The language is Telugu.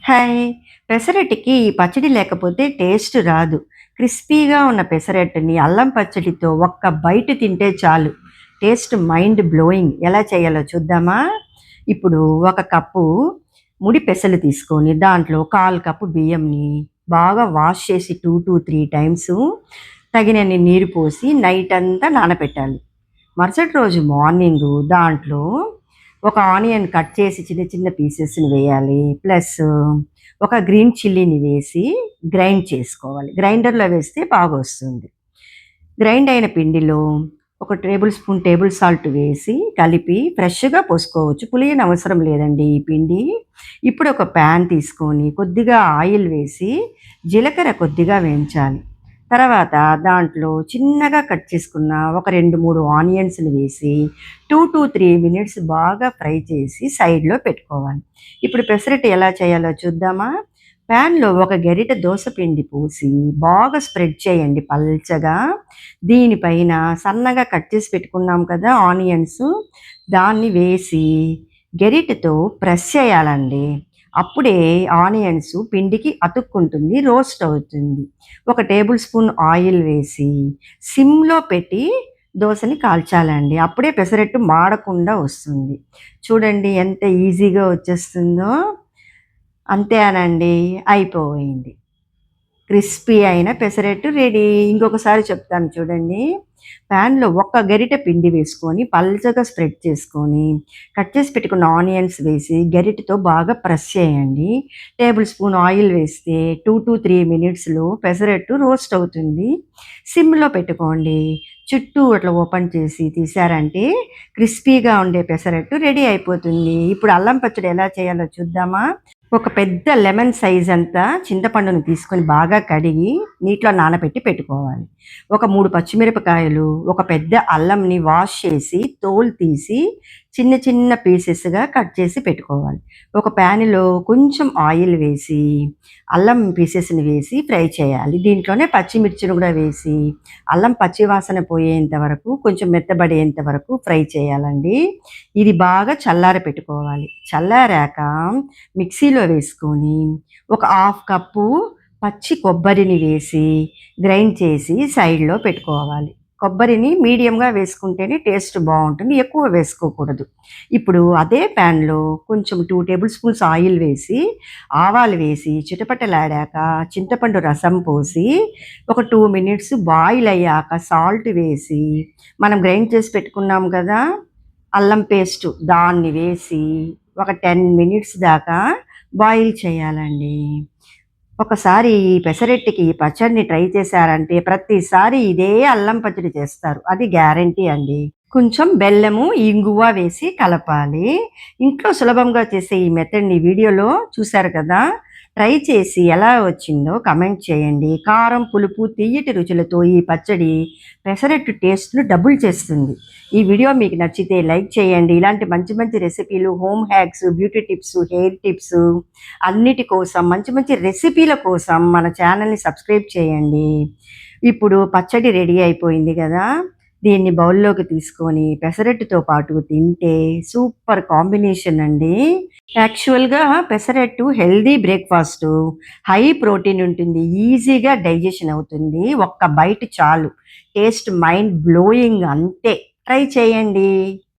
హాయ్! పెసరట్టుకి ఈ పచ్చడి లేకపోతే టేస్ట్ రాదు. క్రిస్పీగా ఉన్న పెసరట్టుని అల్లం పచ్చడితో ఒక్క బైట్ తింటే చాలు. Taste mind blowing. ఎలా చేయాలో చూద్దామా? ఇప్పుడు ఒక కప్పు ముడి పెసలు తీసుకొని దాంట్లో 1/4 కప్పు బియ్యంని బాగా వాష్ చేసి 2-3 టైమ్సు తగినన్ని నీరు పోసి నైట్ అంతా నానబెట్టాలి. మరుసటి రోజు మార్నింగు దాంట్లో ఒక ఆనియన్ కట్ చేసి చిన్న చిన్న పీసెస్‌ని వేయాలి. ప్లస్ ఒక గ్రీన్ చిల్లీని వేసి గ్రైండ్ చేసుకోవాలి. గ్రైండర్‌లో వేస్తే బాగొస్తుంది. గ్రైండ్ అయిన పిండిలో ఒక టేబుల్ సాల్ట్ వేసి కలిపి ఫ్రెష్‌గా పోసుకోవచ్చు. పులియనవసరం లేదండి ఈ పిండి. ఇప్పుడు ఒక ప్యాన్ తీసుకొని కొద్దిగా ఆయిల్ వేసి జీలకర్ర కొద్దిగా వేయించాలి. తర్వాత దాంట్లో చిన్నగా కట్ చేసుకున్న ఒక 2, 3 ఆనియన్స్‌ని వేసి 2-3 మినిట్స్ బాగా ఫ్రై చేసి సైడ్‌లో పెట్టుకోవాలి. ఇప్పుడు పెసరట్టు ఎలా చేయాలో చూద్దామా? ప్యాన్‌లో ఒక గరిటె దోస పిండి పోసి బాగా స్ప్రెడ్ చేయండి పల్చగా. దీనిపైన సన్నగా కట్ చేసి పెట్టుకున్నాం కదా ఆనియన్స్, దాన్ని వేసి గరిటెతో ప్రెస్ చేయాలండి. అప్పుడే ఆనియన్స్ పిండికి అతుక్కుంటుంది, రోస్ట్ అవుతుంది. ఒక టేబుల్ స్పూన్ ఆయిల్ వేసి సిమ్‌లో పెట్టి దోసని కాల్చాలండి. అప్పుడే పెసరట్టు మాడకుండా వస్తుంది. చూడండి ఎంత ఈజీగా వచ్చేస్తుందో. అంతేనండి. అయిపోయింది. క్రిస్పీ అయిన పెసరట్టు రెడీ. ఇంకొకసారి చెప్తాను చూడండి. ప్యాన్‌లో ఒక్క గరిటె పిండి వేసుకొని, పల్చగా స్ప్రెడ్ చేసుకొని, కట్ చేసి పెట్టుకున్న ఆనియన్స్ వేసి, గరిటెతో బాగా ప్రెస్ చేయండి. టేబుల్ స్పూన్ ఆయిల్ వేస్తే 2-3 మినిట్స్‌లో పెసరట్టు రోస్ట్ అవుతుంది. సిమ్‌లో పెట్టుకోండి. చుట్టూ అట్లా ఓపెన్ చేసి తీశారంటే, క్రిస్పీగా ఉండే పెసరట్టు రెడీ అయిపోతుంది. ఇప్పుడు అల్లం పచ్చడి ఎలా చేయాలో చూద్దామా? ఒక పెద్ద లెమన్ సైజ్ అంతా చింతపండుని తీసుకొని బాగా కడిగి నీటిలో నానబెట్టి పెట్టుకోవాలి. ఒక 3 పచ్చిమిరపకాయలు, ఒక పెద్ద అల్లంని వాష్ చేసి తోలు తీసి చిన్న చిన్న పీసెస్‌గా కట్ చేసి పెట్టుకోవాలి. ఒక ప్యాన్‌లో కొంచెం ఆయిల్ వేసి అల్లం పీసెస్‌ని వేసి ఫ్రై చేయాలి. దీంట్లోనే పచ్చిమిర్చిని కూడా వేసి అల్లం పచ్చి వాసన పోయేంత వరకు కొంచెం మెత్తబడేంత వరకు ఫ్రై చేయాలండి. ఇది బాగా చల్లార పెట్టుకోవాలి. చల్లారాక మిక్సీలో వేసుకొని ఒక హాఫ్ కప్పు పచ్చి కొబ్బరిని వేసి గ్రైండ్ చేసి సైడ్‌లో పెట్టుకోవాలి. కొబ్బరిని మీడియంగా వేసుకుంటేనే టేస్ట్ బావుంటుంది. ఎక్కువ వేసుకోకూడదు. ఇప్పుడు అదే ప్యాన్‌లో కొంచెం 2 టేబుల్ స్పూన్స్ ఆయిల్ వేసి, ఆవాలు వేసి చిటపటలాడాక చింతపండు రసం పోసి, ఒక 2 మినిట్స్ బాయిల్ అయ్యాక సాల్ట్ వేసి, మనం గ్రైండ్ చేసి పెట్టుకున్నాం కదా! అల్లం పేస్టు దాన్ని వేసి ఒక 10 మినిట్స్ దాకా బాయిల్ చేయాలండి. ఒకసారి ఈ పెసరట్టుకి ఈ పచ్చడిని ట్రై చేశారంటే ప్రతిసారి ఇదే అల్లం పచ్చడి చేస్తారు. అది గ్యారంటీ అండి. కొంచెం బెల్లము, ఇంగువ వేసి కలపాలి. ఇంట్లో సులభంగా చేసే ఈ మెథడ్‌ని వీడియోలో చూశారు కదా! ట్రై చేసి ఎలా వచ్చిందో కామెంట్ చేయండి. కారం, పులుపు, తియ్యటి రుచులతో ఈ పచ్చడి పెసరట్టు టేస్ట్‌ను డబుల్ చేస్తుంది. ఈ వీడియో మీకు నచ్చితే లైక్ చేయండి. ఇలాంటి మంచి మంచి రెసిపీలు, home hacks, beauty tips, hair tips అన్నిటి కోసం మంచి మంచి రెసిపీల కోసం మన ఛానల్‌ని సబ్స్క్రైబ్ చేయండి. ఇప్పుడు పచ్చడి రెడీ అయిపోయింది గదా! దీన్ని బౌల్‌లోకి తీసుకొని పెసరట్టుతో పాటు తింటే సూపర్ కాంబినేషన్ అండి. యాక్చువల్‌గా pesarattu healthy breakfast. High protein ఉంటుంది. ఈజీగా డైజెషన్ అవుతుంది. ఒక్క బైట్ చాలు. టేస్ట్ మైండ్ బ్లోయింగ్ అంతే. ట్రై చేయండి.